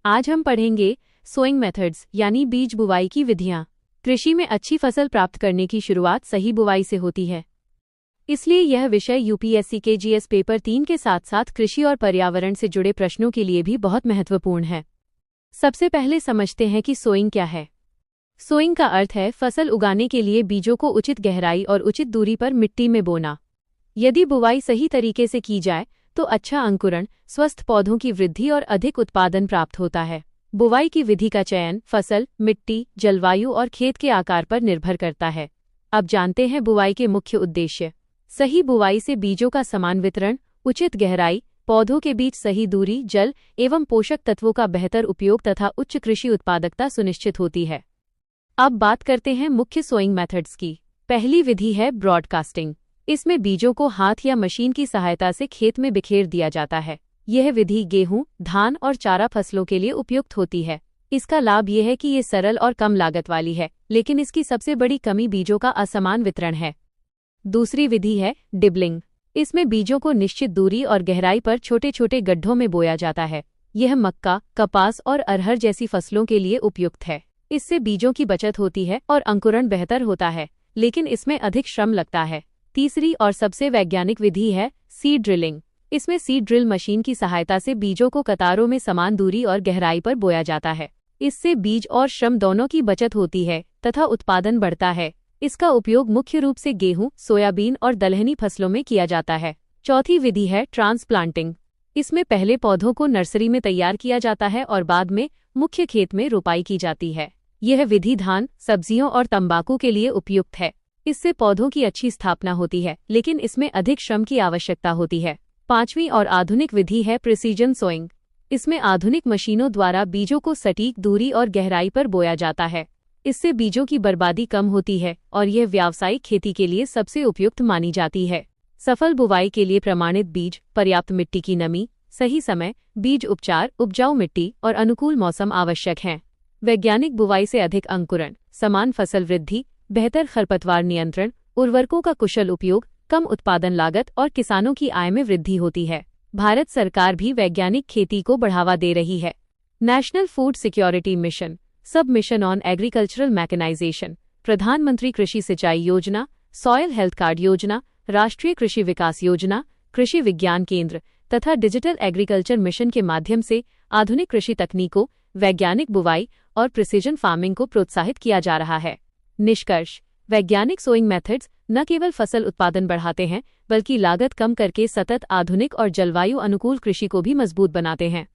आज हम पढ़ेंगे सोइंग मेथड्स यानी बीज बुवाई की विधियां। कृषि में अच्छी फसल प्राप्त करने की शुरुआत सही बुवाई से होती है। इसलिए यह विषय यूपीएससी के जीएस पेपर 3 के साथ साथ कृषि और पर्यावरण से जुड़े प्रश्नों के लिए भी बहुत महत्वपूर्ण है। सबसे पहले समझते हैं कि सोइंग क्या है। सोइंग का अर्थ है फसल उगाने के लिए बीजों को उचित गहराई और उचित दूरी पर मिट्टी में बोना। यदि बुवाई सही तरीके से की जाए तो अच्छा अंकुरण, स्वस्थ पौधों की वृद्धि और अधिक उत्पादन प्राप्त होता है। बुवाई की विधि का चयन फसल, मिट्टी, जलवायु और खेत के आकार पर निर्भर करता है। अब जानते हैं बुवाई के मुख्य उद्देश्य। सही बुवाई से बीजों का समान वितरण, उचित गहराई, पौधों के बीच सही दूरी, जल एवं पोषक तत्वों का बेहतर उपयोग तथा उच्च कृषि उत्पादकता सुनिश्चित होती है। अब बात करते हैं मुख्य सोइंग मेथड्स की। पहली विधि है ब्रॉडकास्टिंग। इसमें बीजों को हाथ या मशीन की सहायता से खेत में बिखेर दिया जाता है। यह विधि गेहूं, धान और चारा फसलों के लिए उपयुक्त होती है। इसका लाभ यह है कि ये सरल और कम लागत वाली है, लेकिन इसकी सबसे बड़ी कमी बीजों का असमान वितरण है। दूसरी विधि है डिबलिंग। इसमें बीजों को निश्चित दूरी और गहराई पर छोटे छोटे गड्ढों में बोया जाता है। यह मक्का, कपास और अरहर जैसी फसलों के लिए उपयुक्त है। इससे बीजों की बचत होती है और अंकुरण बेहतर होता है, लेकिन इसमें अधिक श्रम लगता है। तीसरी और सबसे वैज्ञानिक विधि है सीड ड्रिलिंग। इसमें सीड ड्रिल मशीन की सहायता से बीजों को कतारों में समान दूरी और गहराई पर बोया जाता है। इससे बीज और श्रम दोनों की बचत होती है तथा उत्पादन बढ़ता है। इसका उपयोग मुख्य रूप से गेहूं, सोयाबीन और दलहनी फसलों में किया जाता है। चौथी विधि है ट्रांसप्लांटिंग। इसमें पहले पौधों को नर्सरी में तैयार किया जाता है और बाद में मुख्य खेत में रोपाई की जाती है। यह विधि धान, सब्जियों और तंबाकू के लिए उपयुक्त है। इससे पौधों की अच्छी स्थापना होती है, लेकिन इसमें अधिक श्रम की आवश्यकता होती है। पांचवी और आधुनिक विधि है प्रिसीजन सोइंग। इसमें आधुनिक मशीनों द्वारा बीजों को सटीक दूरी और गहराई पर बोया जाता है। इससे बीजों की बर्बादी कम होती है और यह व्यावसायिक खेती के लिए सबसे उपयुक्त मानी जाती है। सफल बुवाई के लिए प्रमाणित बीज, पर्याप्त मिट्टी की नमी, सही समय, बीज उपचार, उपजाऊ मिट्टी और अनुकूल मौसम आवश्यक हैं। वैज्ञानिक बुवाई से अधिक अंकुरण, समान फसल वृद्धि, बेहतर खरपतवार नियंत्रण, उर्वरकों का कुशल उपयोग, कम उत्पादन लागत और किसानों की आय में वृद्धि होती है। भारत सरकार भी वैज्ञानिक खेती को बढ़ावा दे रही है। नेशनल फूड सिक्योरिटी मिशन, सब मिशन ऑन एग्रीकल्चरल मैकेनाइजेशन, प्रधानमंत्री कृषि सिंचाई योजना, सॉयल हेल्थ कार्ड योजना, राष्ट्रीय कृषि विकास योजना, कृषि विज्ञान केंद्र तथा डिजिटल एग्रीकल्चर मिशन के माध्यम से आधुनिक कृषि तकनीकों, वैज्ञानिक बुवाई और प्रिसीजन फार्मिंग को प्रोत्साहित किया जा रहा है। निष्कर्ष: वैज्ञानिक सोइंग मेथड्स न केवल फसल उत्पादन बढ़ाते हैं, बल्कि लागत कम करके सतत, आधुनिक और जलवायु अनुकूल कृषि को भी मजबूत बनाते हैं।